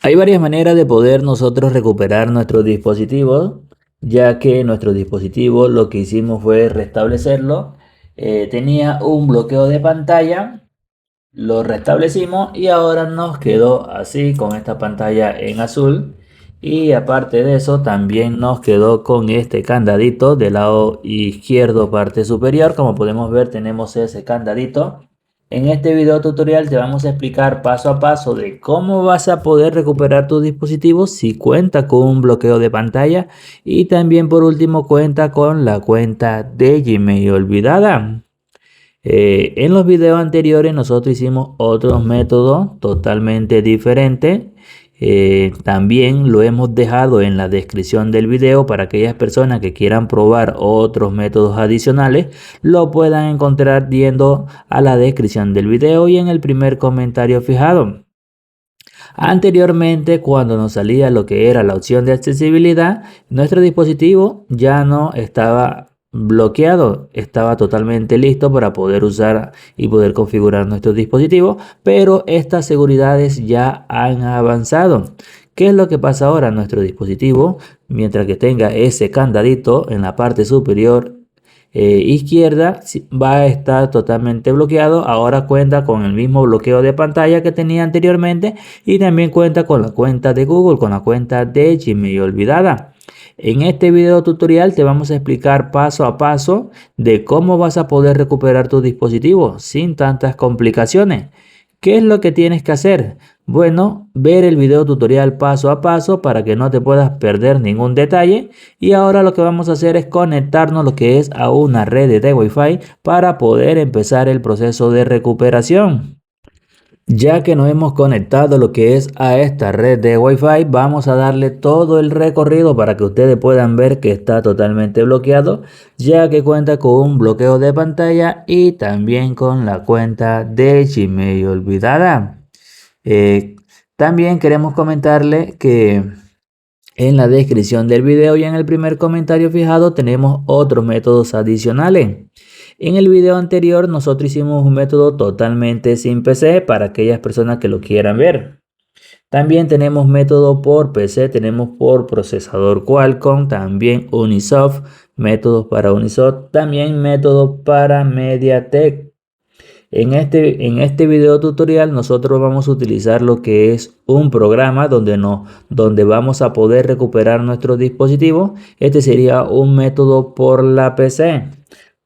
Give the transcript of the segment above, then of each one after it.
Hay varias maneras de poder nosotros recuperar nuestros dispositivos, ya que nuestro dispositivo lo que hicimos fue restablecerlo. Tenía un bloqueo de pantalla, lo restablecimos y ahora nos quedó así con esta pantalla en azul. Y aparte de eso, también nos quedó con este candadito del lado izquierdo, parte superior. Como podemos ver, tenemos ese candadito. En este video tutorial te vamos a explicar paso a paso de cómo vas a poder recuperar tu dispositivo si cuenta con un bloqueo de pantalla y también por último cuenta con la cuenta de Gmail olvidada. En los videos anteriores nosotros hicimos otros métodos totalmente diferentes. También lo hemos dejado en la descripción del video para aquellas personas que quieran probar otros métodos adicionales. Lo puedan encontrar yendo a la descripción del video y en el primer comentario fijado. Anteriormente, cuando nos salía lo que era la opción de accesibilidad, nuestro dispositivo ya no estaba bloqueado, estaba totalmente listo para poder usar y poder configurar nuestro dispositivo, pero estas seguridades ya han avanzado. ¿Qué es lo que pasa ahora? Nuestro dispositivo, mientras que tenga ese candadito en la parte superior izquierda, va a estar totalmente bloqueado. Ahora cuenta con el mismo bloqueo de pantalla que tenía anteriormente y también cuenta con la cuenta de Google, con la cuenta de Gmail olvidada. En este video tutorial te vamos a explicar paso a paso de cómo vas a poder recuperar tu dispositivo sin tantas complicaciones. ¿Qué es lo que tienes que hacer? Bueno, ver el video tutorial paso a paso para que no te puedas perder ningún detalle. Y ahora lo que vamos a hacer es conectarnos lo que es a una red de Wi-Fi para poder empezar el proceso de recuperación. Ya que nos hemos conectado lo que es a esta red de Wi-Fi, vamos a darle todo el recorrido para que ustedes puedan ver que está totalmente bloqueado, ya que cuenta con un bloqueo de pantalla y también con la cuenta de Gmail olvidada. Eh, También queremos comentarle que en la descripción del video y en el primer comentario fijado tenemos otros métodos adicionales. En el video anterior nosotros hicimos un método totalmente sin PC para aquellas personas que lo quieran ver. También tenemos método por PC, tenemos por procesador Qualcomm, también Unisoft, métodos para Unisoft, también método para MediaTek. En este video tutorial nosotros vamos a utilizar lo que es un programa donde vamos a poder recuperar nuestro dispositivo. Este sería un método por la PC.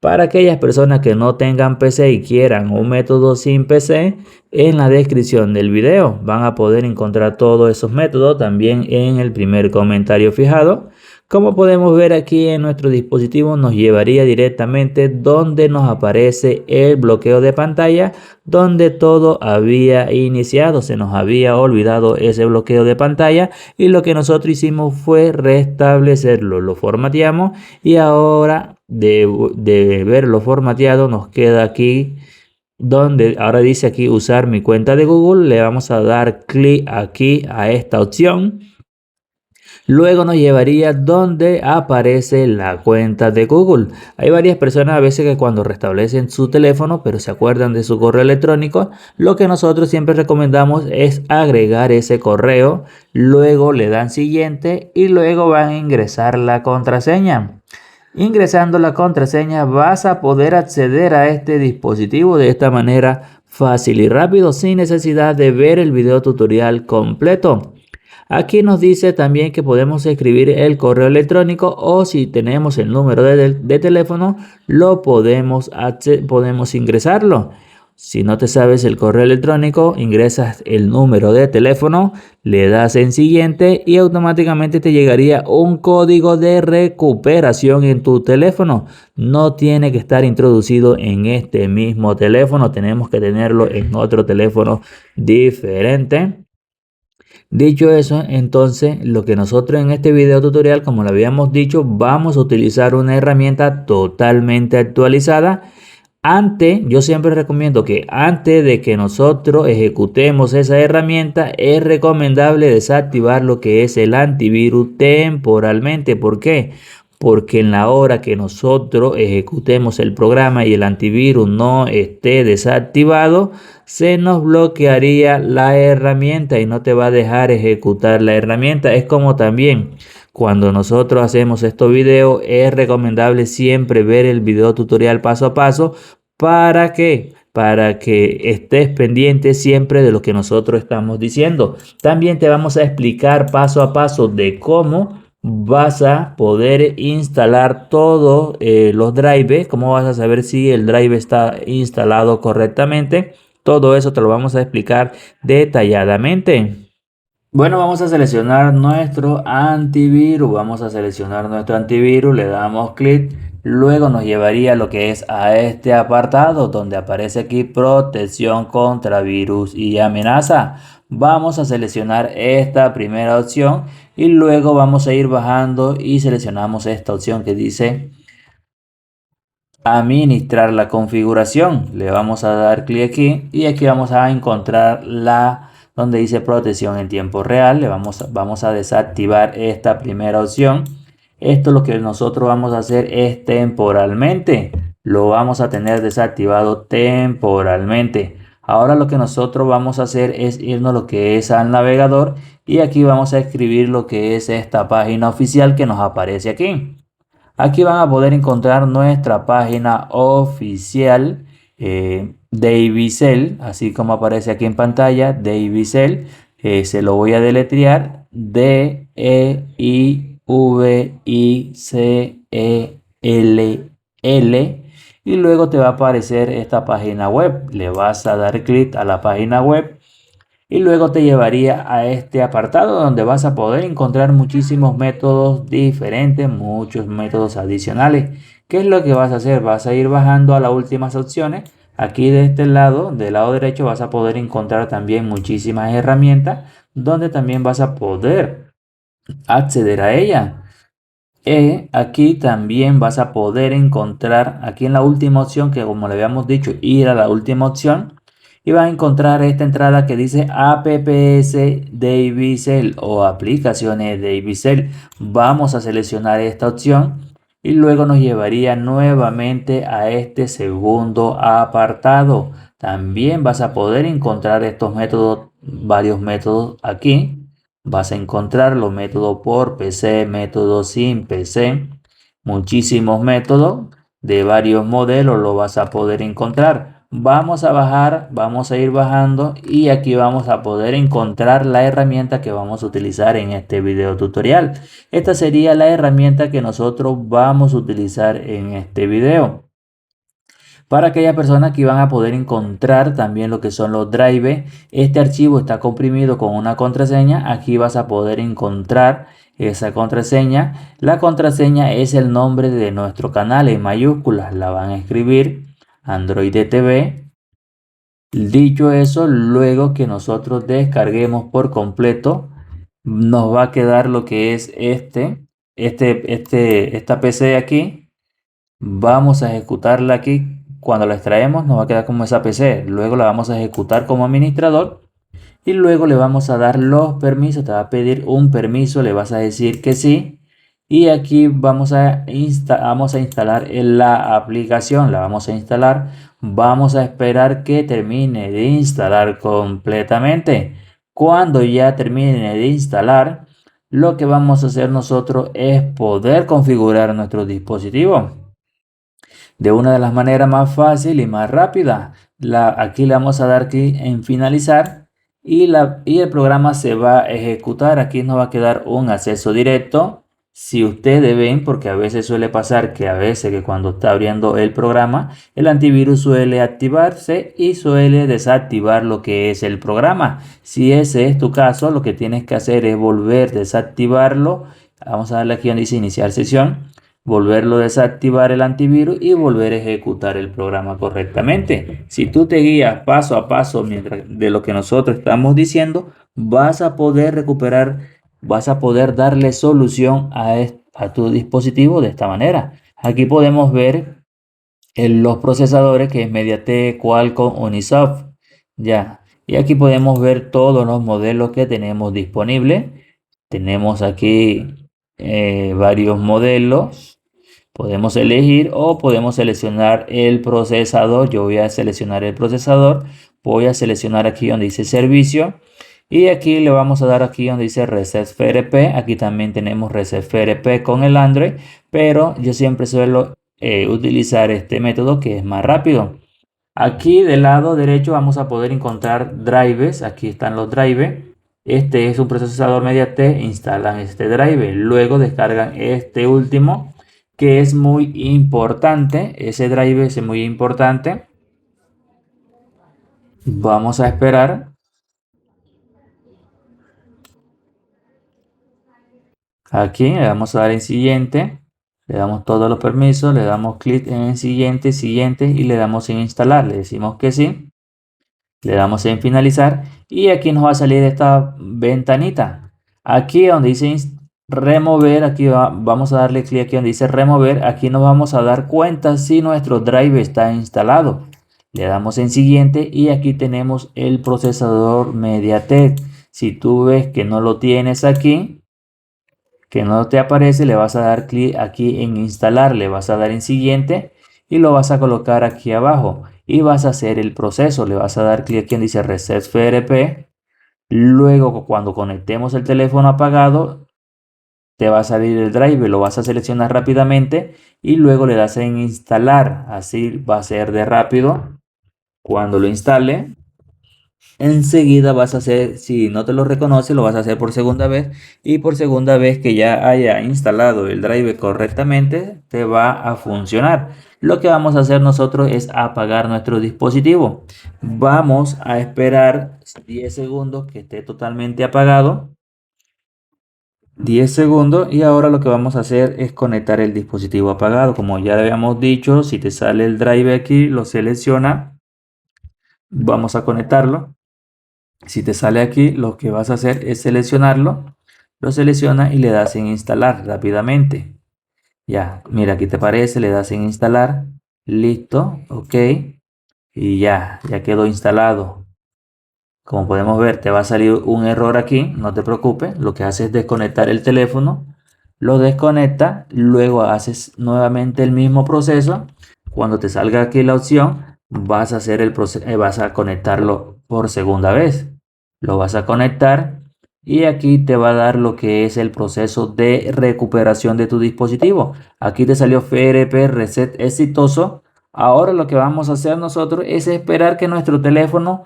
Para aquellas personas que no tengan PC y quieran un método sin PC, en la descripción del video van a poder encontrar todos esos métodos también en el primer comentario fijado. Como podemos ver aquí en nuestro dispositivo nos llevaría directamente donde nos aparece el bloqueo de pantalla, donde todo había iniciado. Se nos había olvidado ese bloqueo de pantalla y lo que nosotros hicimos fue restablecerlo. Lo formateamos y ahora de verlo formateado nos queda aquí donde ahora dice aquí usar mi cuenta de Google. Le vamos a dar clic aquí a esta opción. Luego nos llevaría donde aparece la cuenta de Google. Hay varias personas a veces que cuando restablecen su teléfono pero se acuerdan de su correo electrónico, lo que nosotros siempre recomendamos es agregar ese correo, luego le dan siguiente y luego van a ingresar la contraseña. Ingresando la contraseña vas a poder acceder a este dispositivo de esta manera fácil y rápido sin necesidad de ver el video tutorial completo. Aquí nos dice también que podemos escribir el correo electrónico o si tenemos el número de teléfono lo podemos ingresarlo. Si no te sabes el correo electrónico, ingresas el número de teléfono, le das en siguiente y automáticamente te llegaría un código de recuperación en tu teléfono. No tiene que estar introducido en este mismo teléfono, tenemos que tenerlo en otro teléfono diferente. Dicho eso, entonces lo que nosotros en este video tutorial, como lo habíamos dicho, vamos a utilizar una herramienta totalmente actualizada. Yo siempre recomiendo que antes de que nosotros ejecutemos esa herramienta, es recomendable desactivar lo que es el antivirus temporalmente. ¿Por qué? porque en la hora que nosotros ejecutemos el programa y el antivirus no esté desactivado, se nos bloquearía la herramienta y no te va a dejar ejecutar la herramienta. Es como también cuando nosotros hacemos estos videos, es recomendable siempre ver el video tutorial paso a paso. ¿Para qué? Para que estés pendiente siempre de lo que nosotros estamos diciendo. También te vamos a explicar paso a paso de cómo vas a poder instalar todos los drivers, cómo vas a saber si el driver está instalado correctamente. Todo eso te lo vamos a explicar detalladamente. Bueno, vamos a seleccionar nuestro antivirus. Vamos a seleccionar nuestro antivirus, le damos clic. Luego nos llevaría a lo que es a este apartado donde aparece aquí protección contra virus y amenaza. Vamos a seleccionar esta primera opción y luego vamos a ir bajando y seleccionamos esta opción que dice administrar la configuración. Le vamos a dar clic aquí y aquí vamos a encontrar la donde dice protección en tiempo real. Vamos a desactivar esta primera opción. Esto lo que nosotros vamos a hacer es temporalmente. Lo vamos a tener desactivado temporalmente. Ahora lo que nosotros vamos a hacer es irnos a lo que es al navegador y aquí vamos a escribir lo que es esta página oficial que nos aparece aquí. Aquí van a poder encontrar nuestra página oficial de Ibicel, así como aparece aquí en pantalla, de Ibicel. Se lo voy a deletrear, D-E-I-V-I-C-E-L-L. Y luego te va a aparecer esta página web. Le vas a dar clic a la página web y luego te llevaría a este apartado donde vas a poder encontrar muchísimos métodos diferentes, muchos métodos adicionales. ¿Qué es lo que vas a hacer? Vas a ir bajando a las últimas opciones. Aquí de este lado, del lado derecho, vas a poder encontrar también muchísimas herramientas donde también vas a poder acceder a ellas. Aquí también vas a poder encontrar, aquí en la última opción, que como le habíamos dicho, ir a la última opción. Y vas a encontrar esta entrada que dice APPS de Ibicel o aplicaciones de Ibicel. Vamos a seleccionar esta opción y luego nos llevaría nuevamente a este segundo apartado. También vas a poder encontrar estos métodos, varios métodos aquí. Vas a encontrar los métodos por PC, métodos sin PC, muchísimos métodos de varios modelos lo vas a poder encontrar. Vamos a bajar, vamos a ir bajando y aquí vamos a poder encontrar la herramienta que vamos a utilizar en este video tutorial. Esta sería la herramienta que nosotros vamos a utilizar en este video. Para aquellas personas que van a poder encontrar también lo que son los drivers, este archivo está comprimido con una contraseña. Aquí vas a poder encontrar esa contraseña. La contraseña es el nombre de nuestro canal en mayúsculas. La van a escribir Android TV. Dicho eso, luego que nosotros descarguemos por completo, nos va a quedar lo que es esta PC aquí. Vamos a ejecutarla aquí. Cuando la extraemos nos va a quedar como esa PC. Luego la vamos a ejecutar como administrador. Y luego le vamos a dar los permisos. Te va a pedir un permiso. Le vas a decir que sí. Y aquí vamos a instalar la aplicación. La vamos a instalar. Vamos a esperar que termine de instalar completamente. Cuando ya termine de instalar, lo que vamos a hacer nosotros es poder configurar nuestro dispositivo de una de las maneras más fácil y más rápida. Aquí le vamos a dar clic en finalizar y el programa se va a ejecutar. Aquí nos va a quedar un acceso directo. Si ustedes ven, porque a veces suele pasar que a veces que cuando está abriendo el programa, el antivirus suele activarse y suele desactivar lo que es el programa. Si ese es tu caso, lo que tienes que hacer es volver a desactivarlo. Vamos a darle aquí donde dice iniciar sesión, volverlo a desactivar el antivirus y volver a ejecutar el programa correctamente. Si tú te guías paso a paso de lo que nosotros estamos diciendo, vas a poder recuperar, vas a poder darle solución a tu dispositivo de esta manera. Aquí podemos ver los procesadores que es MediaTek, Qualcomm, Unisoc. Ya. Y aquí podemos ver todos los modelos que tenemos disponibles. Tenemos aquí varios modelos. Podemos elegir o podemos seleccionar el procesador. Yo voy a seleccionar el procesador. Voy a seleccionar aquí donde dice servicio. Y aquí le vamos a dar aquí donde dice Reset FRP. Aquí también tenemos Reset FRP con el Android. Pero yo siempre suelo utilizar este método que es más rápido. Aquí del lado derecho vamos a poder encontrar drivers. Aquí están los drivers. Este es un procesador MediaTek. Instalan este driver. Luego descargan este último que es muy importante. Ese driver es muy importante. Vamos a esperar. Aquí le vamos a dar en siguiente. Le damos todos los permisos. Le damos clic en siguiente, siguiente y le damos en instalar. Le decimos que sí. Le damos en finalizar y aquí nos va a salir esta ventanita. Aquí donde dice remover, aquí vamos a darle clic aquí donde dice remover. Aquí nos vamos a dar cuenta si nuestro driver está instalado. Le damos en siguiente y aquí tenemos el procesador MediaTek. Si tú ves que no lo tienes aquí, que no te aparece, le vas a dar clic aquí en instalar, le vas a dar en siguiente y lo vas a colocar aquí abajo y vas a hacer el proceso. Le vas a dar clic aquí en dice Reset FRP. Luego cuando conectemos el teléfono apagado, te va a salir el driver, lo vas a seleccionar rápidamente y luego le das en instalar. Así va a ser de rápido. Cuando lo instale, enseguida vas a hacer, si no te lo reconoce, lo vas a hacer por segunda vez y por segunda vez que ya haya instalado el driver correctamente, te va a funcionar. Lo que vamos a hacer nosotros es apagar nuestro dispositivo. Vamos a esperar 10 segundos que esté totalmente apagado. 10 segundos y ahora lo que vamos a hacer es conectar el dispositivo apagado. Como ya le habíamos dicho, si te sale el driver aquí, lo selecciona. Vamos a conectarlo. Si te sale aquí, lo que vas a hacer es seleccionarlo, lo selecciona y le das en instalar rápidamente. Ya, mira, aquí te aparece, le das en instalar, listo, ok, y ya quedó instalado. Como podemos ver, te va a salir un error aquí, no te preocupes, lo que haces es desconectar el teléfono, lo desconecta, luego haces nuevamente el mismo proceso. Cuando te salga aquí la opción, vas a hacer vas a conectarlo por segunda vez. Lo vas a conectar y aquí te va a dar lo que es el proceso de recuperación de tu dispositivo. Aquí te salió FRP Reset exitoso. Ahora lo que vamos a hacer nosotros es esperar que nuestro teléfono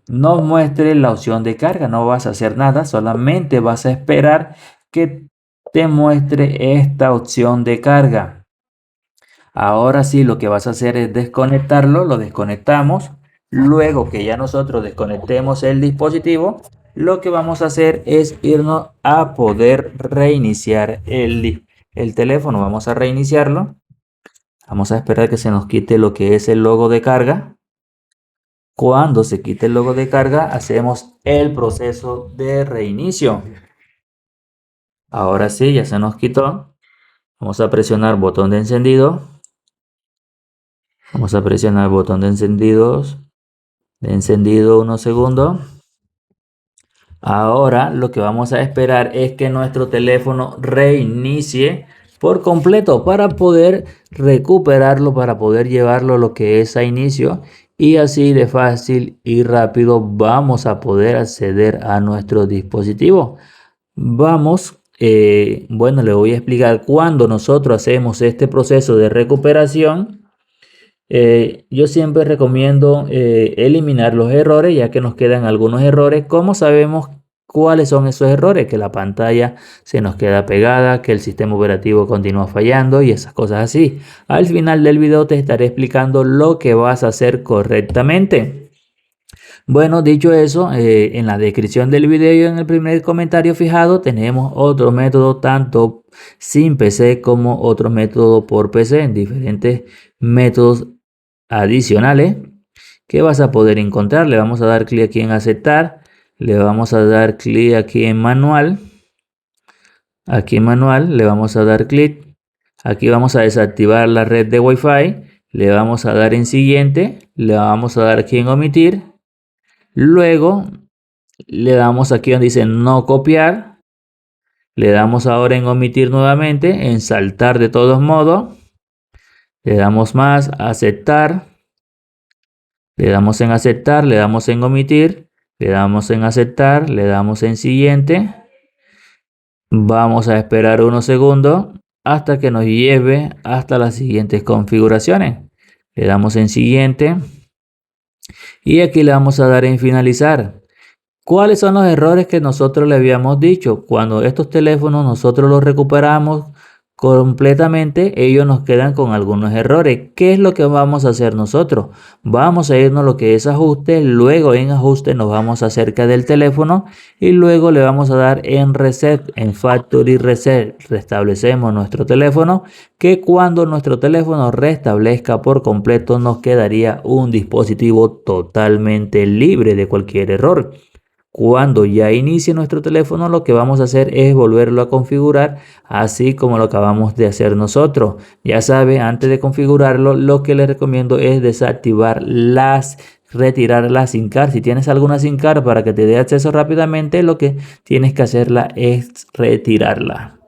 nos muestre la opción de carga. No vas a hacer nada, solamente vas a esperar que te muestre esta opción de carga. Ahora sí, lo que vas a hacer es desconectarlo, lo desconectamos. Luego que ya nosotros desconectemos el dispositivo, lo que vamos a hacer es irnos a poder reiniciar el teléfono. Vamos a reiniciarlo. Vamos a esperar que se nos quite lo que es el logo de carga. Cuando se quite el logo de carga, hacemos el proceso de reinicio. Ahora sí, ya se nos quitó. Vamos a presionar botón de encendido. Vamos a presionar el botón de encendido unos segundos. Ahora lo que vamos a esperar es que nuestro teléfono reinicie por completo para poder recuperarlo, para poder llevarlo lo que es a inicio y así de fácil y rápido vamos a poder acceder a nuestro dispositivo. Vamos, bueno, le voy a explicar cuando nosotros hacemos este proceso de recuperación. Yo siempre recomiendo eliminar los errores ya que nos quedan algunos errores. ¿Cómo sabemos cuáles son esos errores? Que la pantalla se nos queda pegada, que el sistema operativo continúa fallando y esas cosas así. Al final del video te estaré explicando lo que vas a hacer correctamente. Bueno, dicho eso, en la descripción del video y en el primer comentario fijado tenemos otro método tanto sin PC como otro método por PC en diferentes métodos adicionales que vas a poder encontrar. Le vamos a dar clic aquí en aceptar, le vamos a dar clic aquí en manual, le vamos a dar clic, aquí vamos a desactivar la red de Wi-Fi, le vamos a dar en siguiente, le vamos a dar aquí en omitir, luego le damos aquí donde dice no copiar, Le damos ahora en omitir nuevamente, en saltar de todos modos. Le damos más, aceptar. Le damos en aceptar, le damos en omitir. Le damos en aceptar, le damos en siguiente. Vamos a esperar unos segundos hasta que nos lleve hasta las siguientes configuraciones. Le damos en siguiente. Y aquí le vamos a dar en finalizar. ¿Cuáles son los errores que nosotros le habíamos dicho? Cuando estos teléfonos nosotros los recuperamos completamente, ellos nos quedan con algunos errores. ¿Qué es lo que vamos a hacer nosotros? Vamos a irnos a lo que es ajuste, luego en ajuste nos vamos acerca del teléfono y luego le vamos a dar en reset, en factory reset. Restablecemos nuestro teléfono, que cuando nuestro teléfono restablezca por completo nos quedaría un dispositivo totalmente libre de cualquier error. Cuando ya inicie nuestro teléfono, lo que vamos a hacer es volverlo a configurar, así como lo acabamos de hacer nosotros. Ya sabe, antes de configurarlo, lo que les recomiendo es desactivar retirar la SIM card. Si tienes alguna SIM card para que te dé acceso rápidamente, lo que tienes que hacerla es retirarla.